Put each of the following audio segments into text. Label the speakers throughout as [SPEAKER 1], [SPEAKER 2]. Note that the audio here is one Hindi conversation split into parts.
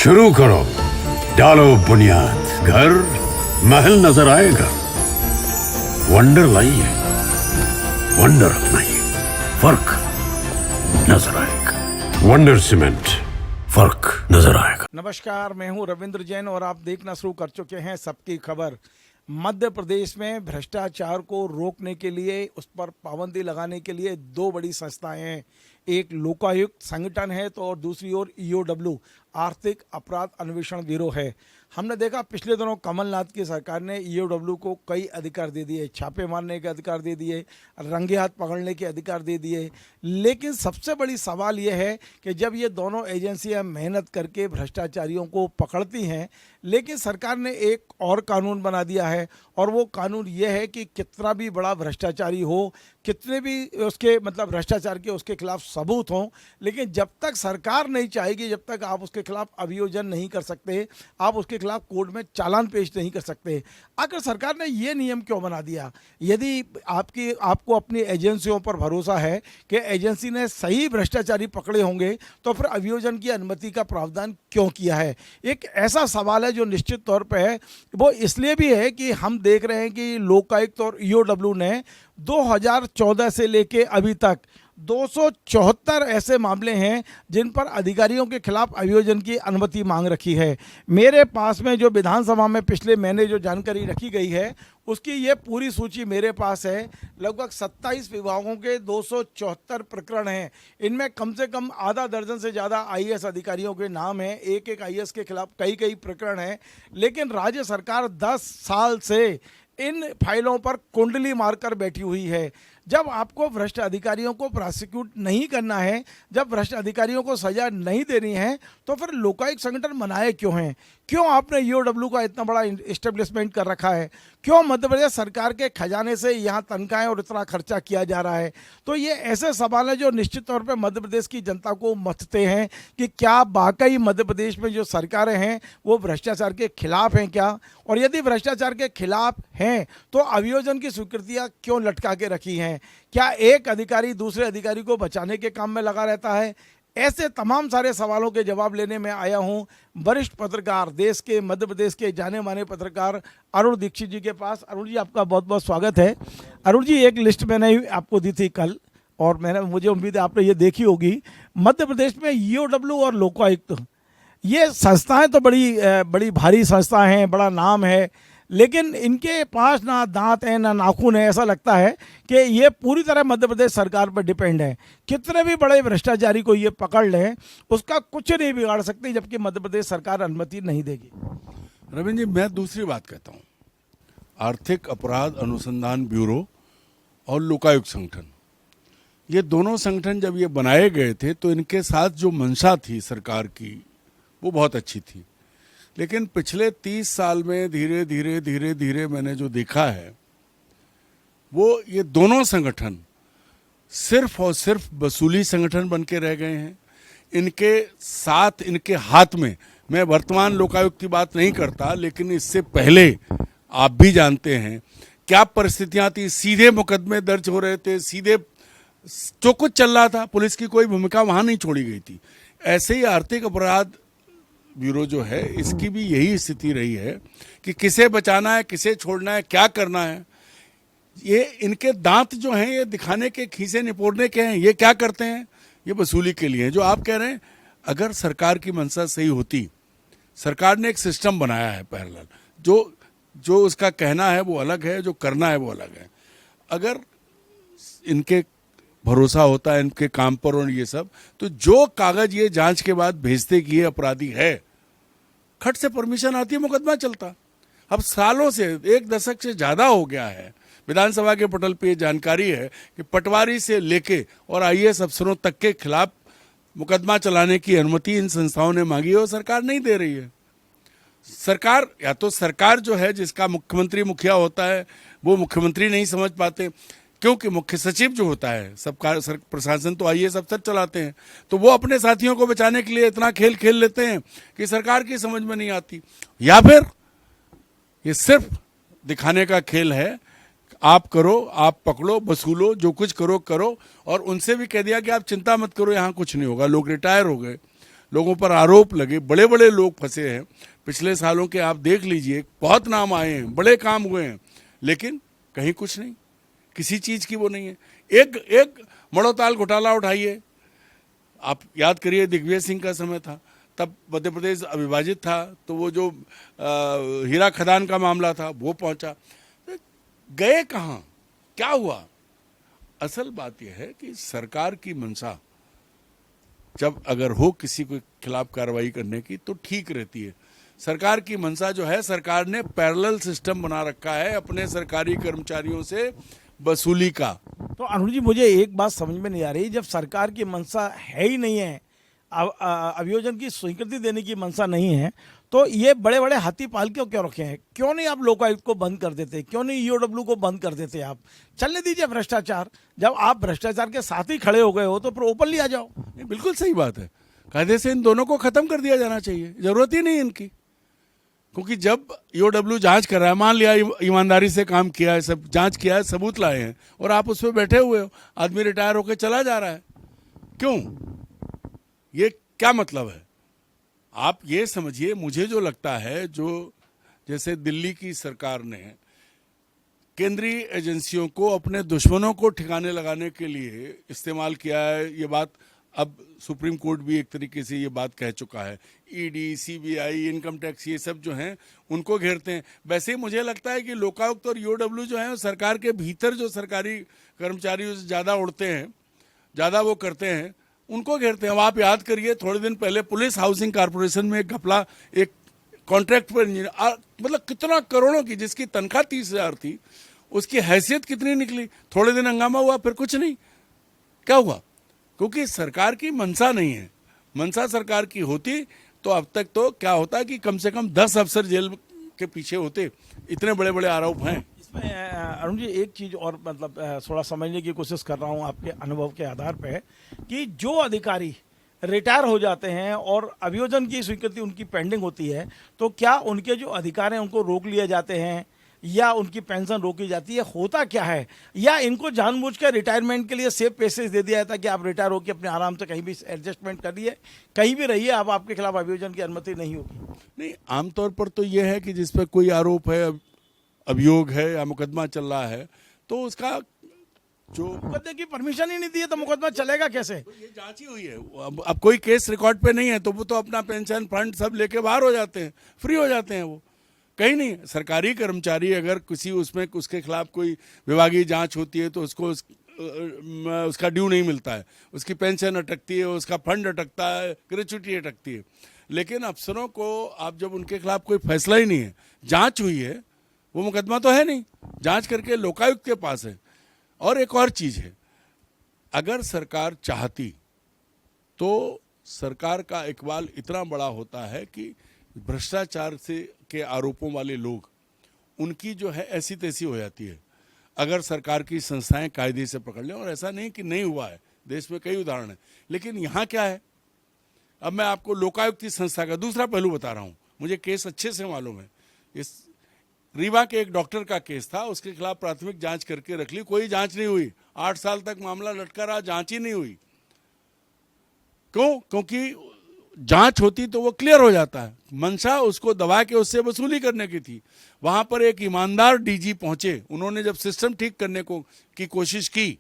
[SPEAKER 1] शुरू करो, डालो बुनियाद, घर महल नजर आएगा। वंडर लाइए, वंडर अपनाइए, फर्क नजर आएगा। वंडर सीमेंट, फर्क नजर आएगा।
[SPEAKER 2] नमस्कार, मैं हूं रविंद्र जैन और आप देखना शुरू कर चुके हैं सबकी खबर। मध्य प्रदेश में भ्रष्टाचार को रोकने के लिए, उस पर पाबंदी लगाने के लिए दो बड़ी संस्थाएं हैं। एक लोकायुक्त संगठन है तो और दूसरी ओर ईओडब्ल्यू आर्थिक अपराध अन्वेषण ब्यूरो है। हमने देखा पिछले दिनों कमलनाथ की सरकार ने ईओडब्ल्यू को कई अधिकार दे दिए, छापे मारने के अधिकार दे दिए, रंगे हाथ पकड़ने के अधिकार दे दिए। लेकिन सबसे बड़ी सवाल यह है कि जब ये दोनों एजेंसियां मेहनत करके भ्रष्टाचारियों को पकड़ती हैं, लेकिन सरकार ने एक और कानून बना दिया है और वो कानून ये है कि कितना भी बड़ा भ्रष्टाचारी हो, कितने भी उसके भ्रष्टाचार के उसके खिलाफ सबूत हों, लेकिन जब तक सरकार नहीं चाहेगी, जब तक आप उसके खिलाफ अभियोजन नहीं कर सकते, आप उसके खिलाफ कोर्ट में चालान पेश नहीं कर सकते। आखिर सरकार ने ये नियम क्यों बना दिया? यदि आपको अपनी एजेंसियों पर भरोसा है कि एजेंसी ने सही भ्रष्टाचारी पकड़े होंगे, तो फिर अभियोजन की अनुमति का प्रावधान क्यों किया है? एक ऐसा सवाल है जो निश्चित तौर पर है। वो इसलिए भी है कि हम देख रहे हैं कि लोकायुक्त और ईओडब्ल्यू ने 2014 से लेके अभी तक 274 ऐसे मामले हैं जिन पर अधिकारियों के खिलाफ अभियोजन की अनुमति मांग रखी है। मेरे पास में जो विधानसभा में पिछले महीने जो जानकारी रखी गई है, उसकी ये पूरी सूची मेरे पास है। लगभग 27 विभागों के 274 प्रकरण हैं। इनमें कम से कम आधा दर्जन से ज़्यादा आईएएस अधिकारियों के नाम हैं। एक आईएएस के खिलाफ कई प्रकरण हैं। लेकिन राज्य सरकार 10 साल से इन फाइलों पर कुंडली मारकर बैठी हुई है। जब आपको भ्रष्ट अधिकारियों को प्रोसिक्यूट नहीं करना है, जब भ्रष्ट अधिकारियों को सजा नहीं देनी है, तो फिर लोकायुक्त संगठन बनाए क्यों हैं? क्यों आपने ईओडब्ल्यू का इतना बड़ा इस्टेब्लिशमेंट कर रखा है? क्यों मध्य प्रदेश सरकार के खजाने से यहाँ तनख्वाहें और इतना खर्चा किया जा रहा है? तो ये ऐसे सवाल हैं जो निश्चित तौर पर मध्य प्रदेश की जनता को मथते हैं कि क्या वाकई मध्य प्रदेश में जो सरकारें हैं वो भ्रष्टाचार के खिलाफ हैं क्या? और यदि भ्रष्टाचार के खिलाफ हैं तो अभियोजन की स्वीकृतियाँ क्यों लटका के रखी हैं? क्या एक अधिकारी दूसरे अधिकारी को बचाने के काम में लगा रहता है? ऐसे तमाम सारे सवालों के जवाब लेने में आया हूं वरिष्ठ पत्रकार, देश के, मध्य प्रदेश के जाने माने पत्रकार अरुण दीक्षित जी के पास। अरुण जी, आपका बहुत बहुत स्वागत है। अरुण जी, एक लिस्ट मैंने आपको दी थी कल और मुझे उम्मीद है आपने ये देखी होगी। मध्य प्रदेश में ईओडब्ल्यू और लोकायुक्त, ये संस्थाएं तो बड़ी भारी संस्थाएं हैं, बड़ा नाम है, लेकिन इनके पास ना दांत है ना नाखून है। ऐसा लगता है कि ये पूरी तरह मध्य प्रदेश सरकार पर डिपेंड है। कितने भी बड़े भ्रष्टाचारी को ये पकड़ लें, उसका कुछ नहीं बिगाड़ सकते, जबकि मध्य प्रदेश सरकार अनुमति नहीं देगी।
[SPEAKER 3] रविंद्र जी, मैं दूसरी बात कहता हूँ। आर्थिक अपराध अनुसंधान ब्यूरो और लोकायुक्त संगठन, ये दोनों संगठन जब ये बनाए गए थे तो इनके साथ जो मंशा थी सरकार की, वो बहुत अच्छी थी। लेकिन पिछले 30 साल में धीरे धीरे मैंने जो देखा है, वो ये दोनों संगठन सिर्फ और सिर्फ वसूली संगठन बन के रह गए हैं। इनके साथ, इनके हाथ में, मैं वर्तमान लोकायुक्त की बात नहीं करता, लेकिन इससे पहले आप भी जानते हैं क्या परिस्थितियां थी। सीधे मुकदमे दर्ज हो रहे थे, सीधे जो कुछ चल रहा था, पुलिस की कोई भूमिका वहां नहीं छोड़ी गई थी। ऐसे ही आर्थिक अपराध ब्यूरो जो है, इसकी भी यही स्थिति रही है कि किसे बचाना है, किसे छोड़ना है, क्या करना है। ये इनके दांत जो हैं, ये दिखाने के, खीसे निपोड़ने के हैं। ये क्या करते हैं? ये वसूली के लिए हैं। जो आप कह रहे हैं, अगर सरकार की मंशा सही होती, सरकार ने एक सिस्टम बनाया है पैरेलल, जो उसका कहना है वो अलग है, जो करना है वो अलग है। अगर इनके भरोसा होता है इनके काम पर और ये सब, तो जो कागज ये जांच के बाद भेजते कि ये अपराधी है, खट से परमिशन आती है, मुकदमा चलता। अब सालों से, 1 दशक से ज्यादा हो गया है, विधानसभा के पटल पे ये जानकारी है कि पटवारी से लेके और आईएएस अफसरों तक के खिलाफ मुकदमा चलाने की अनुमति इन संस्थाओं ने मांगी है और सरकार नहीं दे रही है। सरकार, या तो सरकार जो है जिसका मुख्यमंत्री मुखिया होता है, वो मुख्यमंत्री नहीं समझ पाते, क्योंकि मुख्य सचिव जो होता है, सब प्रशासन तो आईएएस अफसर चलाते हैं, तो वो अपने साथियों को बचाने के लिए इतना खेल खेल लेते हैं कि सरकार की समझ में नहीं आती। या फिर ये सिर्फ दिखाने का खेल है, आप करो, आप पकड़ो, वसूलो, जो कुछ करो करो, और उनसे भी कह दिया कि आप चिंता मत करो, यहाँ कुछ नहीं होगा, लोग रिटायर हो गए। लोगों पर आरोप लगे, बड़े बड़े लोग फंसे हैं। पिछले सालों के आप देख लीजिए, बहुत नाम आए हैं, बड़े काम हुए हैं, लेकिन कहीं कुछ नहीं, किसी चीज़ की वो नहीं है। एक मड़ोताल घोटाला उठाइए, आप याद करिए, दिग्विजय सिंह का समय था, तब मध्य प्रदेश अविभाजित था, तो वो जो हीरा खदान का मामला था वो पहुंचा, गए कहाँ, क्या हुआ? असल बात यह है कि सरकार की मंशा जब अगर हो किसी के खिलाफ कार्रवाई करने की तो ठीक रहती है। सरकार की मंशा जो है, सरकार ने पैरेलल सिस्टम बना रखा है अपने सरकारी कर्मचारियों से वसूली का।
[SPEAKER 2] तो अरुण जी, मुझे एक बात समझ में नहीं आ रही, जब सरकार की मंशा है ही नहीं है, अभियोजन की स्वीकृति देने की मंशा नहीं है, तो ये बड़े बड़े हाथी पाल के क्यों रखे हैं? क्यों नहीं आप लोकायुक्त को बंद कर देते? क्यों नहीं ईओडब्ल्यू को बंद कर देते? आप चलने दीजिए भ्रष्टाचार। जब आप भ्रष्टाचार के साथ ही खड़े हो गए हो तो फिर ओपनली आ जाओ।
[SPEAKER 3] नहीं, बिल्कुल सही बात है, कायदे से इन दोनों को खत्म कर दिया जाना चाहिए, जरूरत ही नहीं इनकी। क्योंकि जब ईओडब्ल्यू जांच कर रहा है, मान लिया ईमानदारी से काम किया है, सब जांच किया है, सबूत लाए हैं, और आप उस पर बैठे हुए हो, आदमी रिटायर होकर चला जा रहा है, क्यों? ये क्या मतलब है? आप ये समझिए, मुझे जो लगता है, जो जैसे दिल्ली की सरकार ने केंद्रीय एजेंसियों को अपने दुश्मनों को ठिकाने लगाने के लिए इस्तेमाल किया है, ये बात अब सुप्रीम कोर्ट भी एक तरीके से ये बात कह चुका है। ईडी, सीबीआई, इनकम टैक्स, ये सब जो हैं उनको घेरते हैं। वैसे ही मुझे लगता है कि लोकायुक्त और ईओडब्ल्यू जो है, सरकार के भीतर जो सरकारी कर्मचारियों से ज़्यादा उड़ते हैं, ज़्यादा वो करते हैं, उनको घेरते हैं। अब आप याद करिए, थोड़े दिन पहले पुलिस हाउसिंग कॉर्पोरेशन में एक घपला, एक कॉन्ट्रैक्ट पर इंजीनियर, मतलब कितना करोड़ों की, जिसकी तनख्वाह 30,000 थी, उसकी हैसियत कितनी निकली। थोड़े दिन हंगामा हुआ, फिर कुछ नहीं। क्या हुआ? क्योंकि सरकार की मंशा नहीं है। मंशा सरकार की होती तो अब तक तो क्या होता कि कम से कम 10 अफसर जेल के पीछे होते। इतने बड़े बड़े आरोप हैं।
[SPEAKER 2] इसमें अरुण जी एक चीज और, मतलब थोड़ा समझने की कोशिश कर रहा हूं आपके अनुभव के आधार पे, कि जो अधिकारी रिटायर हो जाते हैं और अभियोजन की स्वीकृति उनकी पेंडिंग होती है, तो क्या उनके जो अधिकार हैं उनको रोक लिए जाते हैं या उनकी पेंशन रोकी जाती है? होता क्या है? या इनको जानबूझकर रिटायरमेंट के लिए सेफ पैसेज दे दिया जाता है कि आप रिटायर होकर अपने आराम से कहीं भी एडजस्टमेंट करिए, कहीं भी रहिए, अब आपके खिलाफ अभियोजन की अनुमति नहीं होगी?
[SPEAKER 3] नहीं, आमतौर पर तो ये है कि जिस पर कोई आरोप है, अभियोग है या मुकदमा चल रहा है, तो उसका जो
[SPEAKER 2] मुकदमे की परमिशन ही नहीं दी है तो मुकदमा चलेगा कैसे?
[SPEAKER 3] तो ये जांच ही हुई है। अब कोई केस रिकॉर्ड पे नहीं है तो वो तो अपना पेंशन फंड सब लेके बाहर हो जाते हैं, फ्री हो जाते हैं। वो कहीं नहीं। सरकारी कर्मचारी अगर किसी उसमें उसके खिलाफ कोई विभागीय जांच होती है तो उसको उसका ड्यू नहीं मिलता है, उसकी पेंशन अटकती है, उसका फंड अटकता है, ग्रेच्युटी अटकती है। लेकिन अफसरों को आप जब उनके खिलाफ कोई फैसला ही नहीं है, जांच हुई है, वो मुकदमा तो है नहीं, जांच करके लोकायुक्त के पास है। और एक और चीज़ है, अगर सरकार चाहती तो सरकार का इकबाल इतना बड़ा होता है कि भ्रष्टाचार से के आरोपों वाले लोग, उनकी जो है ऐसी तैसी हो जाती है, अगर सरकार की संस्थाएं कायदे से पकड़ लें। और ऐसा नहीं कि नहीं हुआ है, देश में कई उदाहरण हैं। लेकिन यहाँ क्या है, अब मैं आपको लोकायुक्त की संस्था का दूसरा पहलू बता रहा हूँ। मुझे केस अच्छे से मालूम है। इस रीवा के एक डॉक्टर का केस था, उसके खिलाफ प्राथमिक जांच करके रख ली, कोई जांच नहीं हुई। 8 साल तक मामला लटका रहा, जांच ही नहीं हुई। क्यों? क्योंकि जांच होती तो वो क्लियर हो जाता है। मंशा उसको दबा के उससे वसूली करने की थी। वहां पर एक ईमानदार डीजी पहुंचे, उन्होंने जब सिस्टम ठीक करने की कोशिश की,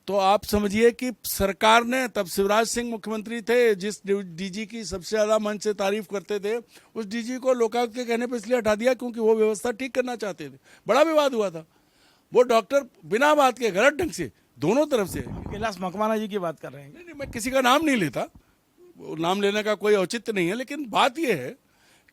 [SPEAKER 3] तो आप समझिए कि सरकार ने, तब शिवराज सिंह मुख्यमंत्री थे, जिस डीजी की सबसे ज्यादा मन से तारीफ करते थे, उस डीजी को लोकायुक्त के कहने पर इसलिए हटा दिया क्योंकि वो व्यवस्था ठीक करना चाहते थे। बड़ा विवाद हुआ था। वो डॉक्टर बिना बात के, गलत ढंग से, दोनों तरफ से।
[SPEAKER 2] कैलाश मकवाना जी की बात कर रहे हैं?
[SPEAKER 3] नहीं, मैं किसी का नाम नहीं लेता, नाम लेने का कोई औचित्य नहीं है। लेकिन बात यह है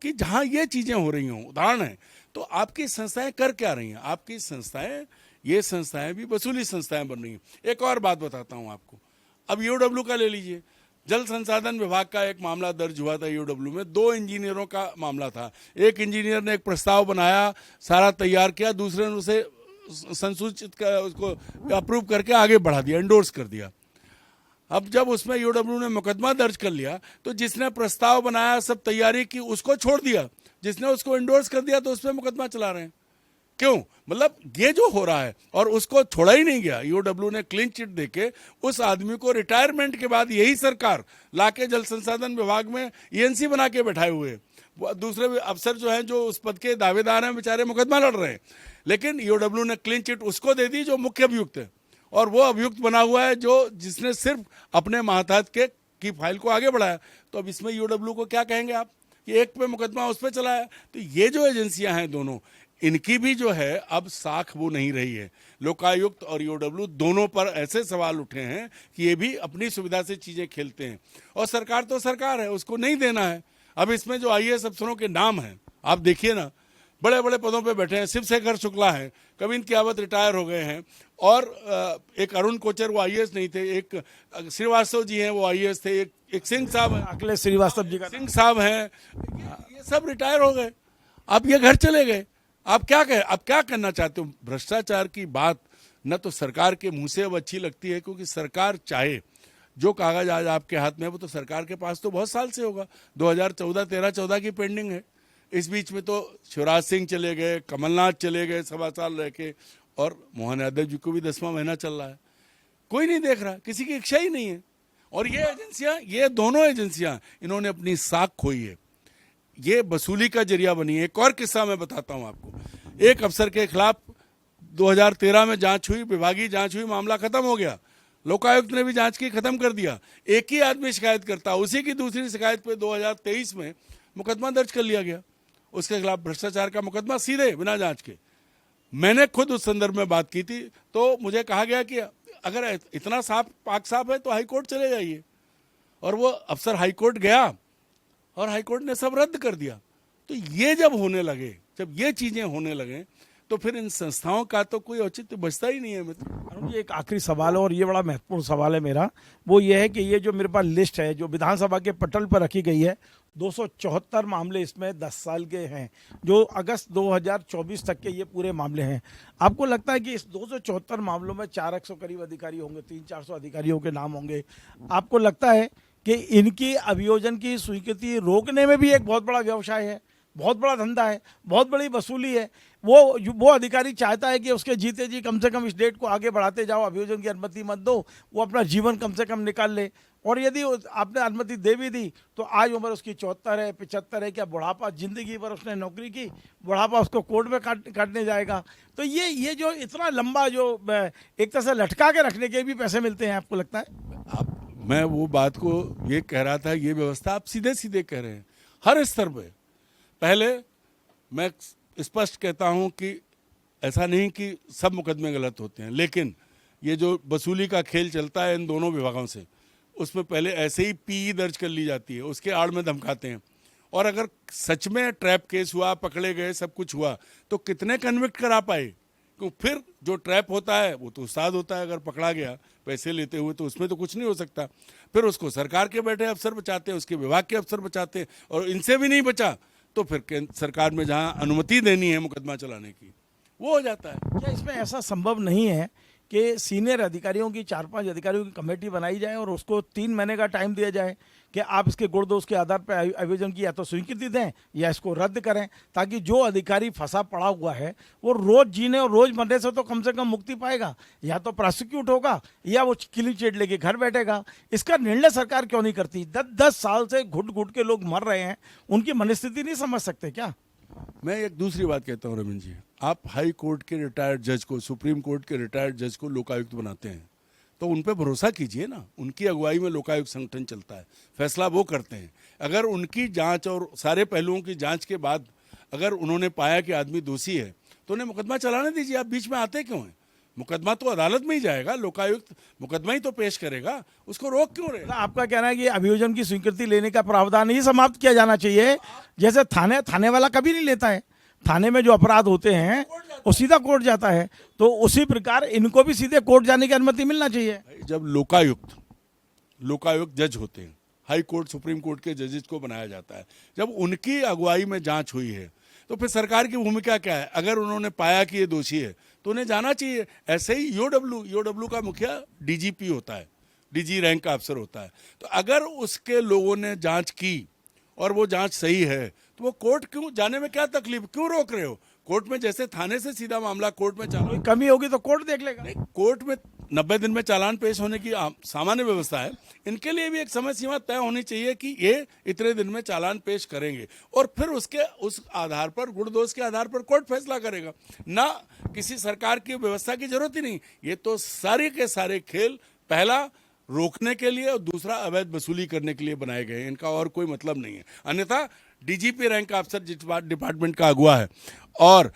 [SPEAKER 3] कि जहां ये चीजें हो रही हों, उदाहरण है, तो आपकी संस्थाएं कर क्या रही हैं? आपकी संस्थाएं, ये संस्थाएं भी वसूली संस्थाएं बन रही हैं। एक और बात बताता हूं आपको। अब ईओडब्ल्यू का ले लीजिए। जल संसाधन विभाग का एक मामला दर्ज हुआ था ईओडब्ल्यू में। 2 इंजीनियरों का मामला था। एक इंजीनियर ने एक प्रस्ताव बनाया, सारा तैयार किया, दूसरे ने उसे संसूचित कर, उसको अप्रूव करके आगे बढ़ा दिया, इंडोर्स कर दिया। अब जब उसमें ईओडब्ल्यू ने मुकदमा दर्ज कर लिया तो जिसने प्रस्ताव बनाया, सब तैयारी की, उसको छोड़ दिया। जिसने उसको इंडोर्स कर दिया तो उस पर मुकदमा चला रहे हैं। क्यों? मतलब ये जो हो रहा है, और उसको छोड़ा ही नहीं गया। ईओडब्ल्यू ने क्लीन चिट देके उस आदमी को रिटायरमेंट के बाद यही सरकार लाके जल संसाधन विभाग में ईएनसी बना के बैठाए हुए। दूसरे अफसर जो हैं, जो उस पद के दावेदार हैं, बेचारे मुकदमा लड़ रहे हैं। लेकिन ईओडब्ल्यू ने क्लीन चिट उसको दे दी जो मुख्य अभियुक्त है, और वो अभियुक्त बना हुआ है जो जिसने सिर्फ अपने मातहत के की फाइल को आगे बढ़ाया। तो अब इसमें ईओडब्ल्यू को क्या कहेंगे आप कि एक पे मुकदमा उस पे चला है? तो ये जो एजेंसियां हैं दोनों, इनकी भी जो है अब साख वो नहीं रही है। लोकायुक्त और ईओडब्ल्यू दोनों पर ऐसे सवाल उठे हैं कि ये भी अपनी सुविधा से चीजें खेलते हैं, और सरकार तो सरकार है, उसको नहीं देना है। अब इसमें जो आईएएस अफसरों के नाम हैं आप देखिए ना, बड़े बड़े पदों पे बैठे हैं। शिवशेखर शुक्ला हैं, कविंद कियावत रिटायर हो गए हैं, और एक अरुण कोचर वो आईएएस नहीं थे, एक श्रीवास्तव जी हैं वो आईएएस थे, एक सिंह साहब हैं,
[SPEAKER 2] अखिलेश श्रीवास्तव जी का
[SPEAKER 3] सिंह साहब हैं, ये सब रिटायर हो गए। अब ये घर चले गए। आप क्या कहें, आप क्या करना चाहते हो? भ्रष्टाचार की बात न तो सरकार के मुंह से अब अच्छी लगती है, क्योंकि सरकार चाहे जो कागज आज आपके हाथ में है वो तो सरकार के पास तो बहुत साल से होगा। 2014 की पेंडिंग है। इस बीच में तो शिवराज सिंह चले गए, कमलनाथ चले गए 1.25 साल रह के, और मोहन यादव जी को भी 10वां महीना चल रहा है। कोई नहीं देख रहा, किसी की इच्छा ही नहीं है। और ये एजेंसियां, ये दोनों एजेंसियां, इन्होंने अपनी साख खोई है, ये वसूली का जरिया बनी है। एक और किस्सा मैं बताता हूं आपको। एक अफसर के खिलाफ 2013 में जांच हुई, विभागीय जांच हुई, मामला खत्म हो गया। लोकायुक्त ने भी जांच की, खत्म कर दिया। एक ही आदमी शिकायत करता, उसी की दूसरी शिकायत पे 2023 में मुकदमा दर्ज कर लिया गया। उसके खिलाफ भ्रष्टाचार का मुकदमा सीधे बिना जांच के। मैंने खुद उस संदर्भ में बात की थी, तो मुझे कहा गया कि अगर इतना साफ पाक साफ है तो हाईकोर्ट चले जाइए। और वो अफसर हाईकोर्ट गया और हाईकोर्ट ने सब रद्द कर दिया। तो ये जब होने लगे, जब ये चीजें होने लगे, तो फिर इन संस्थाओं का तो कोई औचित्य बचता ही नहीं है।
[SPEAKER 2] अरुण जी, एक आखिरी सवाल है, और ये बड़ा महत्वपूर्ण सवाल है मेरा। वो ये है कि ये जो मेरे पास लिस्ट है जो विधानसभा के पटल पर रखी गई है, 274 मामले इसमें 10 साल के हैं, जो अगस्त 2024 तक के ये पूरे मामले हैं। आपको लगता है कि इस 274 मामलों में 400 करीब अधिकारी होंगे, 300-400 अधिकारियों के नाम होंगे? आपको लगता है कि इनकी अभियोजन की स्वीकृति रोकने में भी एक बहुत बड़ा व्यवसाय है, बहुत बड़ा धंधा है, बहुत बड़ी वसूली है? वो अधिकारी चाहता है कि उसके जीते जी कम से कम इस डेट को आगे बढ़ाते जाओ, अभियोजन की अनुमति मत दो, वो अपना जीवन कम से कम निकाल ले। और यदि आपने अनुमति दे भी दी तो आज उम्र उसकी 74 है, 75 है, क्या बुढ़ापा, जिंदगी भर उसने नौकरी की, बुढ़ापा उसको कोर्ट में काटने जाएगा? तो ये जो इतना लंबा, जो एक तरह से लटका के रखने के भी पैसे मिलते हैं, आपको लगता है?
[SPEAKER 3] मैं वो बात को ये कह रहा था, ये व्यवस्था आप सीधे सीधे कह रहे हैं हर स्तर पे। पहले मैं स्पष्ट कहता हूं कि ऐसा नहीं कि सब मुकदमे गलत होते हैं, लेकिन ये जो वसूली का खेल चलता है इन दोनों विभागों से, उसमें पहले ऐसे ही पीई दर्ज कर ली जाती है, उसके आड़ में धमकाते हैं। और अगर सच में ट्रैप केस हुआ, पकड़े गए, सब कुछ हुआ, तो कितने कन्विक्ट करा पाए? क्योंकि फिर जो ट्रैप होता है वो तो उस्ताद होता है, अगर पकड़ा गया पैसे लेते हुए तो उसमें तो कुछ नहीं हो सकता। फिर उसको सरकार के बैठे अफसर बचाते हैं, उसके विभाग के अफसर बचाते हैं, और इनसे भी नहीं बचा तो फिर सरकार में जहां अनुमति देनी है मुकदमा चलाने की, वो हो जाता है।
[SPEAKER 2] क्या इसमें ऐसा संभव नहीं है कि सीनियर अधिकारियों की 4-5 अधिकारियों की कमेटी बनाई जाए और उसको 3 महीने का टाइम दिया जाए कि आप इसके गुण दोष के आधार पर आयोजन की या तो स्वीकृति दें या इसको रद्द करें, ताकि जो अधिकारी फंसा पड़ा हुआ है वो रोज जीने और रोज मरने से तो कम मुक्ति पाएगा, या तो प्रोसिक्यूट होगा या वो क्लीन चिट लेके घर बैठेगा। इसका निर्णय सरकार क्यों नहीं करती? 10 साल से घुट घुट के लोग मर रहे हैं, उनकी मनस्थिति नहीं समझ सकते क्या?
[SPEAKER 3] मैं एक दूसरी बात कहता हूँ रविंद्र जी, आप हाई कोर्ट के रिटायर्ड जज को, सुप्रीम कोर्ट के रिटायर्ड जज को लोकायुक्त बनाते हैं, तो उन पे भरोसा कीजिए ना। उनकी अगुवाई में लोकायुक्त संगठन चलता है, फैसला वो करते हैं। अगर उनकी जांच और सारे पहलुओं की जांच के बाद अगर उन्होंने पाया कि आदमी दोषी है तो उन्हें मुकदमा चलाने दीजिए। आप बीच में आते क्यों हैं? मुकदमा तो अदालत में ही जाएगा, लोकायुक्त मुकदमा ही तो पेश करेगा, उसको रोक क्यों रहे?
[SPEAKER 2] आपका कहना है कि अभियोजन की स्वीकृति लेने का प्रावधान ही समाप्त किया जाना चाहिए, जैसे थाने वाला कभी नहीं लेता है। थाने में जो अपराध होते हैं वो सीधा कोर्ट जाता है, तो उसी प्रकार इनको भी सीधे कोर्ट जाने की अनुमति मिलना चाहिए।
[SPEAKER 3] जब लोकायुक्त जज होते हैं, हाई कोर्ट सुप्रीम कोर्ट के जजेस को बनाया जाता है, जब उनकी अगुवाई में जांच हुई है तो फिर सरकार की भूमिका क्या है? अगर उन्होंने पाया कि ये दोषी है तो उन्हें जाना चाहिए। ऐसे ही ईओडब्ल्यू का मुखिया डीजीपी होता है, डीजी रैंक का अफसर होता है। तो अगर उसके लोगों ने जांच की और वो जांच सही है तो वो कोर्ट क्यों जाने में क्या तकलीफ, क्यों रोक रहे हो? कोर्ट में जैसे थाने से सीधा मामला कोर्ट में चालान,
[SPEAKER 2] कमी होगी तो कोर्ट देख लेगा।
[SPEAKER 3] कोर्ट में 90 दिन में चालान पेश होने की सामान्य व्यवस्था है। इनके लिए भी एक समय सीमा तय होनी चाहिए कि ये इतने दिन में चालान पेश करेंगे और फिर उस आधार पर, गुण दोष के आधार पर कोर्ट फैसला करेगा। ना किसी सरकार की व्यवस्था की जरूरत ही नहीं। ये तो सारे के सारे खेल पहला रोकने के लिए और दूसरा अवैध वसूली करने के लिए बनाए गए हैं। इनका और कोई मतलब नहीं है। अन्यथा डीजीपी रैंक का अफसर जिस डिपार्टमेंट का अगुवा है और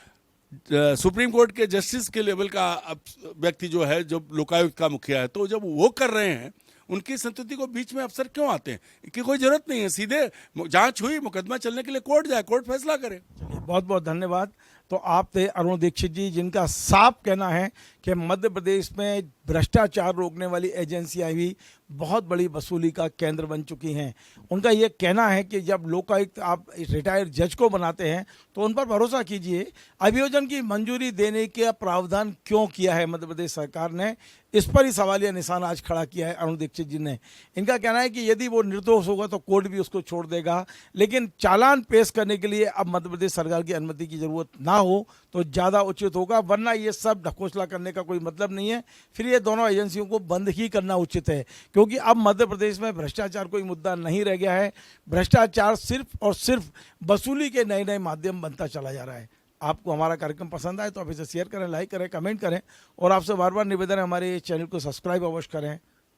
[SPEAKER 3] सुप्रीम कोर्ट के जस्टिस के लेवल का व्यक्ति जो है, जो लोकायुक्त का मुखिया है, तो जब वो कर रहे हैं उनकी संतुति को बीच में अफसर क्यों आते हैं? इनकी कोई जरूरत नहीं है। सीधे जांच हुई, मुकदमा चलने के लिए कोर्ट जाए, कोर्ट फैसला करे।
[SPEAKER 2] बहुत बहुत धन्यवाद। तो आप थे अरुण दीक्षित जी, जिनका साफ कहना है कि मध्य प्रदेश में भ्रष्टाचार रोकने वाली एजेंसियां भी बहुत बड़ी वसूली का केंद्र बन चुकी हैं। उनका ये कहना है कि जब लोकायुक्त आप रिटायर्ड जज को बनाते हैं तो उन पर भरोसा कीजिए। अभियोजन की मंजूरी देने का प्रावधान क्यों किया है मध्य प्रदेश सरकार ने, इस पर ही सवालिया निशान आज खड़ा किया है अरुण दीक्षित जी ने। इनका कहना है कि यदि वो निर्दोष होगा तो कोर्ट भी उसको छोड़ देगा, लेकिन चालान पेश करने के लिए अब मध्य प्रदेश सरकार की अनुमति की जरूरत ना हो तो ज़्यादा उचित होगा, वरना ये सब ढकोसला करने का कोई मतलब नहीं है। फिर ये दोनों एजेंसियों को बंद ही करना उचित है, क्योंकि अब मध्य प्रदेश में भ्रष्टाचार कोई मुद्दा नहीं रह गया है। भ्रष्टाचार सिर्फ और सिर्फ वसूली के नए नए माध्यम बनता चला जा रहा है। आपको हमारा कार्यक्रम पसंद आए तो आप इसे शेयर करें, लाइक करें, कमेंट करें और आपसे बार बार निवेदन है हमारे चैनल को सब्सक्राइब अवश्य करें।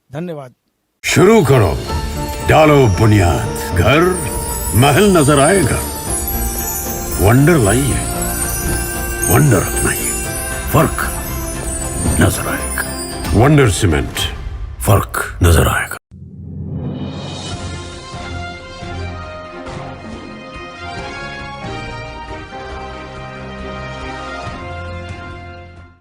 [SPEAKER 2] धन्यवाद।
[SPEAKER 1] शुरू करो, डालो बुनियाद, घर महल नजर आएगा। वंडर लाइए, वंडर अपनाइए, फर्क नजर आएगा। वंडर सीमेंट, फर्क नजर आएगा।